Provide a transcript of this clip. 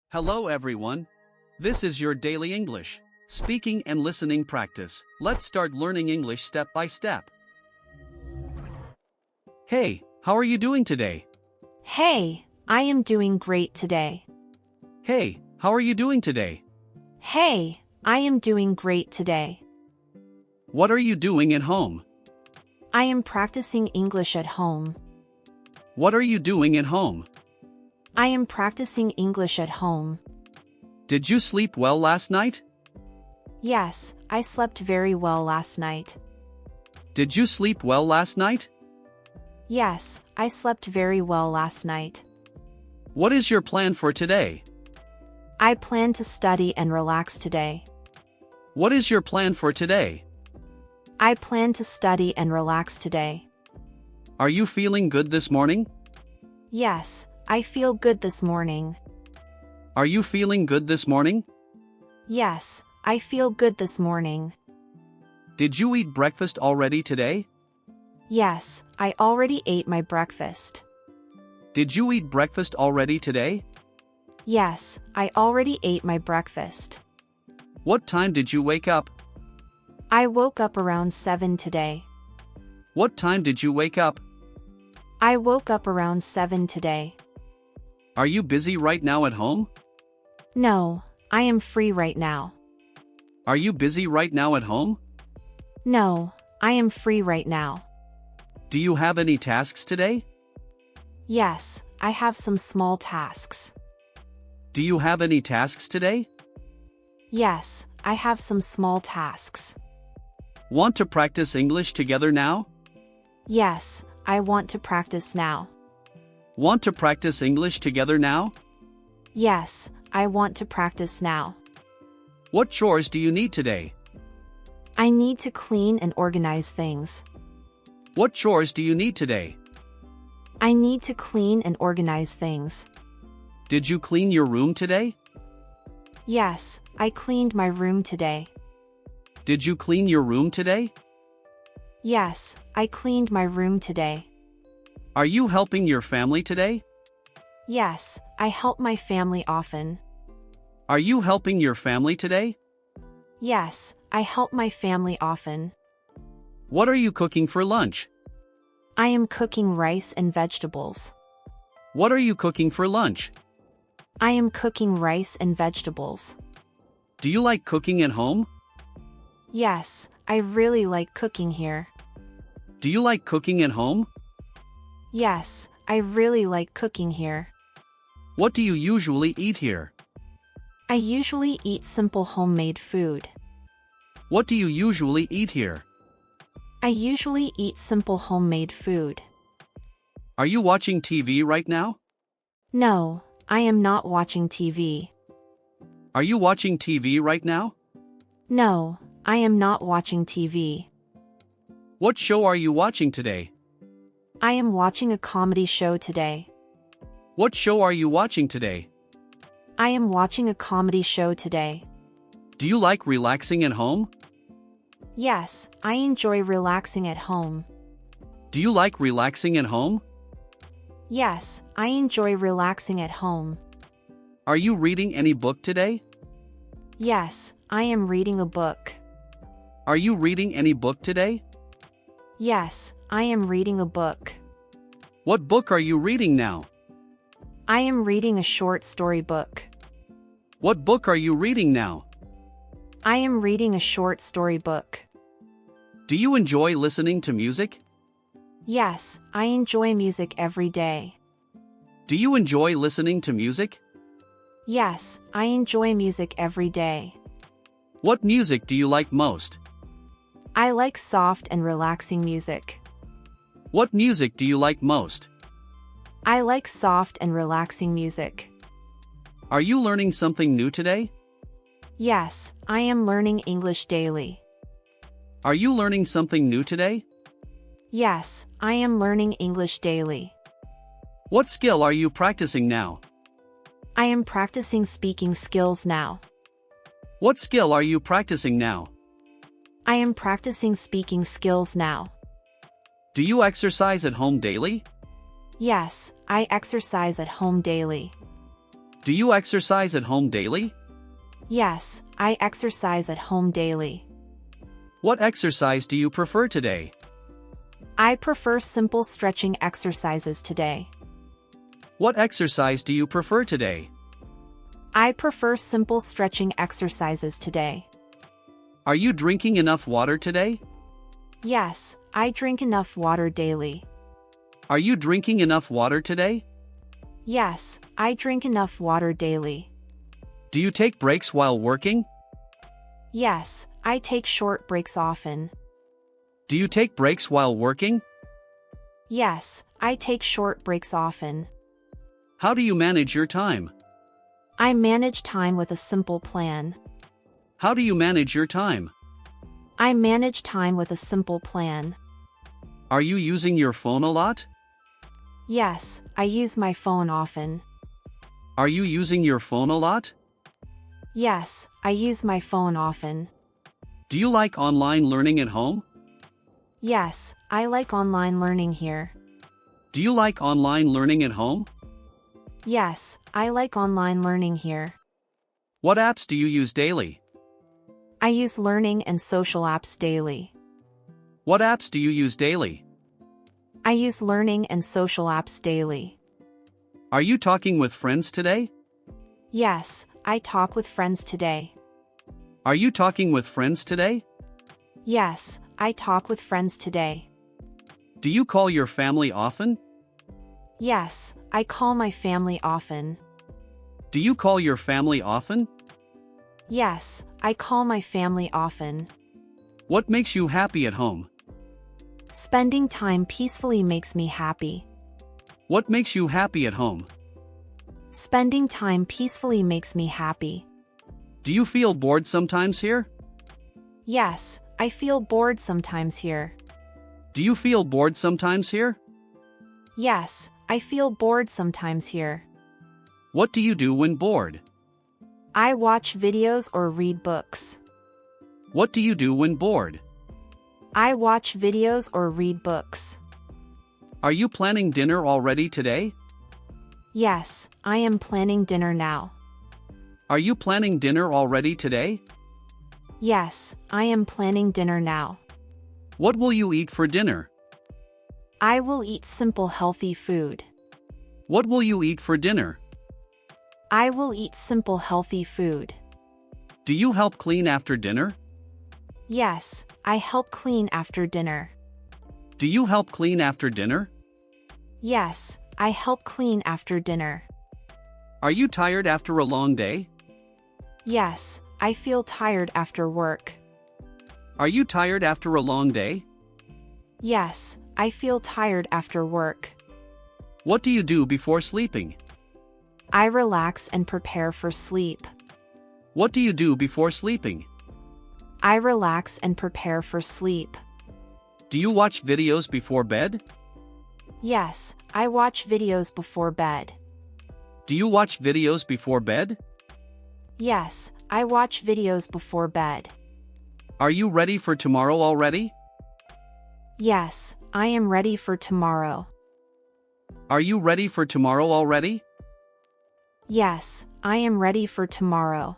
Hello everyone. This is your daily English speaking and listening practice. Let's start learning English step by step. Hey, how are you doing today? Hey, I am doing great today. Hey, how are you doing today? Hey, I am doing great today. What are you doing at home? I am practicing English at home. What are you doing at home? I am practicing English at home. Did you sleep well last night? Yes, I slept very well last night. Did you sleep well last night? Yes, I slept very well last night. What is your plan for today? I plan to study and relax today. What is your plan for today? I plan to study and relax today. Are you feeling good this morning? Yes, I feel good this morning. Are you feeling good this morning? Yes, I feel good this morning. Did you eat breakfast already today? Yes, I already ate my breakfast. Did you eat breakfast already today? Yes, I already ate my breakfast. What time did you wake up? I woke up around 7 today. What time did you wake up? I woke up around 7 today. Are you busy right now at home? No, I am free right now. Are you busy right now at home? No, I am free right now. Do you have any tasks today? Yes, I have some small tasks. Do you have any tasks today? Yes, I have some small tasks. Want to practice English together now? Yes, I want to practice now. Want to practice English together now? Yes, I want to practice now. What chores do you need today? I need to clean and organize things. What chores do you need today? I need to clean and organize things. Did you clean your room today? Yes, I cleaned my room today. Did you clean your room today? Yes, I cleaned my room today. Are you helping your family today? Yes, I help my family often. Are you helping your family today? Yes, I help my family often. What are you cooking for lunch? I am cooking rice and vegetables. What are you cooking for lunch? I am cooking rice and vegetables. Do you like cooking at home? Yes, I really like cooking here. Do you like cooking at home? Yes, I really like cooking here. What do you usually eat here? I usually eat simple homemade food. What do you usually eat here? I usually eat simple homemade food. Are you watching TV right now? No, I am not watching TV. Are you watching TV right now? No, I am not watching TV. What show are you watching today? I am watching a comedy show today. What show are you watching today? I am watching a comedy show today. Do you like relaxing at home? Yes, I enjoy relaxing at home. Do you like relaxing at home? Yes, I enjoy relaxing at home. Are you reading any book today? Yes, I am reading a book. Are you reading any book today? Yes, I am reading a book. What book are you reading now? I am reading a short story book. What book are you reading now? I am reading a short story book. Do you enjoy listening to music? Yes, I enjoy music every day. Do you enjoy listening to music? Yes, I enjoy music every day. What music do you like most? I like soft and relaxing music. What music do you like most? I like soft and relaxing music. Are you learning something new today? Yes, I am learning English daily. Are you learning something new today? Yes, I am learning English daily. What skill are you practicing now? I am practicing speaking skills now. What skill are you practicing now? I am practicing speaking skills now. Do you exercise at home daily? Yes, I exercise at home daily. Do you exercise at home daily? Yes, I exercise at home daily. What exercise do you prefer today? I prefer simple stretching exercises today. What exercise do you prefer today? I prefer simple stretching exercises today. Are you drinking enough water today? Yes, I drink enough water daily. Are you drinking enough water today? Yes, I drink enough water daily. Do you take breaks while working? Yes, I take short breaks often. Do you take breaks while working? Yes, I take short breaks often. How do you manage your time? I manage time with a simple plan. How do you manage your time? I manage time with a simple plan. Are you using your phone a lot? Yes, I use my phone often. Are you using your phone a lot? Yes, I use my phone often. Do you like online learning at home? Yes, I like online learning here. Do you like online learning at home? Yes, I like online learning here. What apps do you use daily? I use learning and social apps daily. What apps do you use daily? I use learning and social apps daily. Are you talking with friends today? Yes, I talk with friends today. Are you talking with friends today? Yes, I talk with friends today. Do you call your family often? Yes, I call my family often. Do you call your family often? Yes, I call my family often. What makes you happy at home? Spending time peacefully makes me happy. What makes you happy at home? Spending time peacefully makes me happy. Do you feel bored sometimes here? Yes, I feel bored sometimes here. Do you feel bored sometimes here? Yes, I feel bored sometimes here. What do you do when bored? I watch videos or read books. What do you do when bored? I watch videos or read books. Are you planning dinner already today? Yes, I am planning dinner now. Are you planning dinner already today? Yes, I am planning dinner now. What will you eat for dinner? I will eat simple healthy food. What will you eat for dinner? I will eat simple healthy food. Do you help clean after dinner? Yes, I help clean after dinner. Do you help clean after dinner? Yes, I help clean after dinner. Are you tired after a long day? Yes, I feel tired after work. Are you tired after a long day? Yes, I feel tired after work. What do you do before sleeping? I relax and prepare for sleep. What do you do before sleeping? I relax and prepare for sleep. Do you watch videos before bed? Yes, I watch videos before bed. Do you watch videos before bed? Yes, I watch videos before bed. Are you ready for tomorrow already? Yes, I am ready for tomorrow. Are you ready for tomorrow already? Yes, I am ready for tomorrow.